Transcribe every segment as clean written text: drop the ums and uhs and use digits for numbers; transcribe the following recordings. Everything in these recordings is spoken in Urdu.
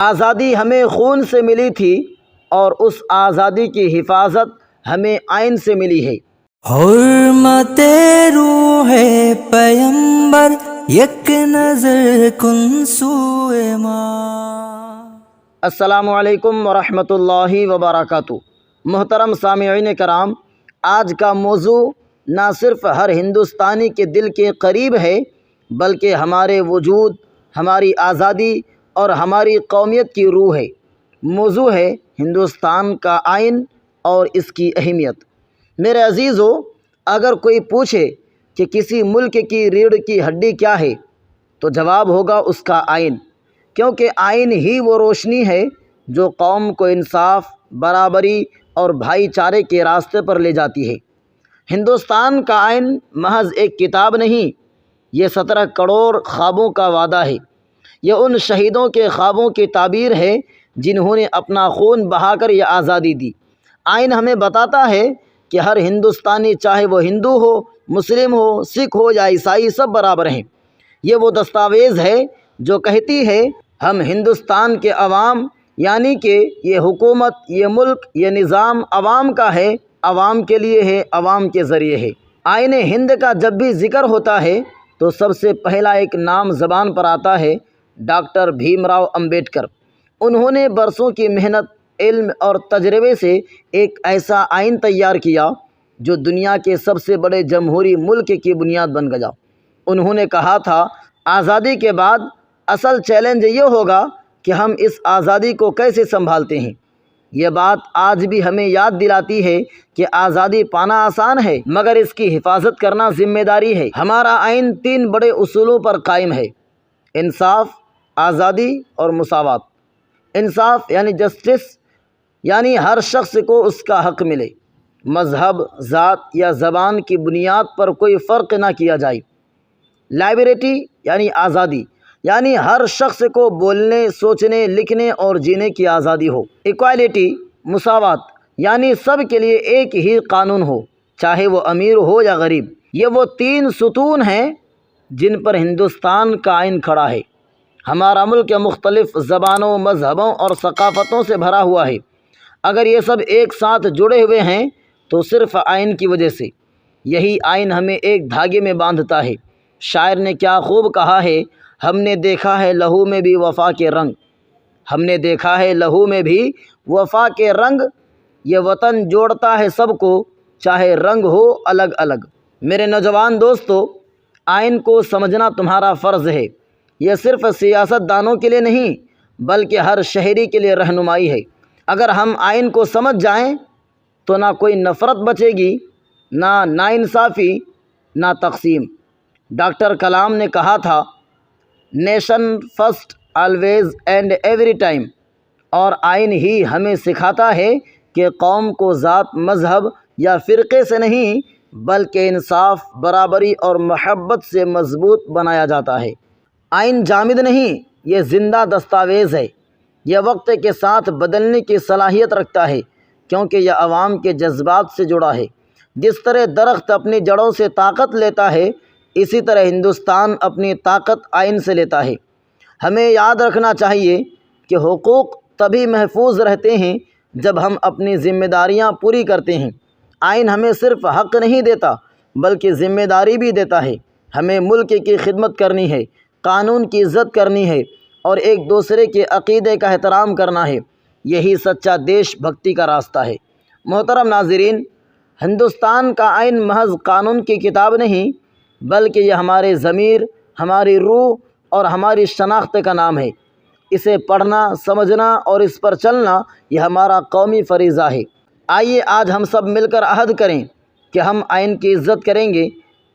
آزادی ہمیں خون سے ملی تھی اور اس آزادی کی حفاظت ہمیں آئین سے ملی ہے۔ حرمت روح پیمبر یک نظر کن سوئے ماں۔ السلام علیکم ورحمۃ اللہ وبرکاتہ۔ محترم سامعین کرام، آج کا موضوع نہ صرف ہر ہندوستانی کے دل کے قریب ہے بلکہ ہمارے وجود، ہماری آزادی اور ہماری قومیت کی روح ہے۔ موضوع ہے ہندوستان کا آئین اور اس کی اہمیت۔ میرے عزیزو، اگر کوئی پوچھے کہ کسی ملک کی ریڑھ کی ہڈی کیا ہے تو جواب ہوگا اس کا آئین، کیونکہ آئین ہی وہ روشنی ہے جو قوم کو انصاف، برابری اور بھائی چارے کے راستے پر لے جاتی ہے۔ ہندوستان کا آئین محض ایک کتاب نہیں، یہ 17 کروڑ خوابوں کا وعدہ ہے۔ یہ ان شہیدوں کے خوابوں کی تعبیر ہے جنہوں نے اپنا خون بہا کر یہ آزادی دی۔ آئین ہمیں بتاتا ہے کہ ہر ہندوستانی، چاہے وہ ہندو ہو، مسلم ہو، سکھ ہو یا عیسائی، سب برابر ہیں۔ یہ وہ دستاویز ہے جو کہتی ہے ہم ہندوستان کے عوام، یعنی کہ یہ حکومت، یہ ملک، یہ نظام عوام کا ہے، عوام کے لیے ہے، عوام کے ذریعے ہے۔ آئین ہند کا جب بھی ذکر ہوتا ہے تو سب سے پہلا ایک نام زبان پر آتا ہے، ڈاکٹر بھیم راؤ امبیڈکر۔ انہوں نے برسوں کی محنت، علم اور تجربے سے ایک ایسا آئین تیار کیا جو دنیا کے سب سے بڑے جمہوری ملک کی بنیاد بن گیا۔ انہوں نے کہا تھا، آزادی کے بعد اصل چیلنج یہ ہوگا کہ ہم اس آزادی کو کیسے سنبھالتے ہیں۔ یہ بات آج بھی ہمیں یاد دلاتی ہے کہ آزادی پانا آسان ہے مگر اس کی حفاظت کرنا ذمہ داری ہے۔ ہمارا آئین 3 بڑے اصولوں پر قائم ہے: انصاف، آزادی اور مساوات۔ انصاف یعنی جسٹس، یعنی ہر شخص کو اس کا حق ملے، مذہب، ذات یا زبان کی بنیاد پر کوئی فرق نہ کیا جائے۔ لائبرٹی یعنی آزادی، یعنی ہر شخص کو بولنے، سوچنے، لکھنے اور جینے کی آزادی ہو۔ ایکوالٹی، مساوات، یعنی سب کے لیے ایک ہی قانون ہو، چاہے وہ امیر ہو یا غریب۔ یہ وہ 3 ستون ہیں جن پر ہندوستان کا آئین کھڑا ہے۔ ہمارا ملک مختلف زبانوں، مذہبوں اور ثقافتوں سے بھرا ہوا ہے۔ اگر یہ سب ایک ساتھ جڑے ہوئے ہیں تو صرف آئین کی وجہ سے۔ یہی آئین ہمیں ایک دھاگے میں باندھتا ہے۔ شاعر نے کیا خوب کہا ہے، ہم نے دیکھا ہے لہو میں بھی وفا کے رنگ، ہم نے دیکھا ہے لہو میں بھی وفا کے رنگ، یہ وطن جوڑتا ہے سب کو، چاہے رنگ ہو الگ الگ۔ میرے نوجوان دوستو، آئین کو سمجھنا تمہارا فرض ہے۔ یہ صرف سیاست دانوں کے لیے نہیں بلکہ ہر شہری کے لیے رہنمائی ہے۔ اگر ہم آئین کو سمجھ جائیں تو نہ کوئی نفرت بچے گی، نہ ناانصافی، نہ تقسیم۔ ڈاکٹر کلام نے کہا تھا، nation first always and every time, اور آئین ہی ہمیں سکھاتا ہے کہ قوم کو ذات، مذہب یا فرقے سے نہیں بلکہ انصاف، برابری اور محبت سے مضبوط بنایا جاتا ہے۔ آئین جامد نہیں، یہ زندہ دستاویز ہے۔ یہ وقت کے ساتھ بدلنے کی صلاحیت رکھتا ہے کیونکہ یہ عوام کے جذبات سے جڑا ہے۔ جس طرح درخت اپنی جڑوں سے طاقت لیتا ہے، اسی طرح ہندوستان اپنی طاقت آئین سے لیتا ہے۔ ہمیں یاد رکھنا چاہیے کہ حقوق تبھی محفوظ رہتے ہیں جب ہم اپنی ذمہ داریاں پوری کرتے ہیں۔ آئین ہمیں صرف حق نہیں دیتا بلکہ ذمہ داری بھی دیتا ہے۔ ہمیں ملک کی خدمت کرنی ہے، قانون کی عزت کرنی ہے اور ایک دوسرے کے عقیدے کا احترام کرنا ہے۔ یہی سچا دیش بھکتی کا راستہ ہے۔ محترم ناظرین، ہندوستان کا آئین محض قانون کی کتاب نہیں بلکہ یہ ہمارے ضمیر، ہماری روح اور ہماری شناخت کا نام ہے۔ اسے پڑھنا، سمجھنا اور اس پر چلنا یہ ہمارا قومی فریضہ ہے۔ آئیے آج ہم سب مل کر عہد کریں کہ ہم آئین کی عزت کریں گے،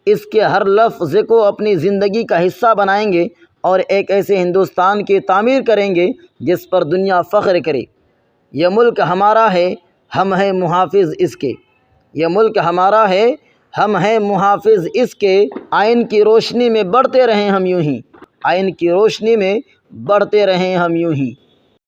اس کے ہر لفظ کو اپنی زندگی کا حصہ بنائیں گے اور ایک ایسے ہندوستان کی تعمیر کریں گے جس پر دنیا فخر کرے۔ یہ ملک ہمارا ہے، ہم ہیں محافظ اس کے۔ یہ ملک ہمارا ہے، ہم ہیں محافظ اس کے۔ آئین کی روشنی میں بڑھتے رہیں ہم یوں ہی، آئین کی روشنی میں بڑھتے رہیں ہم یوں ہی۔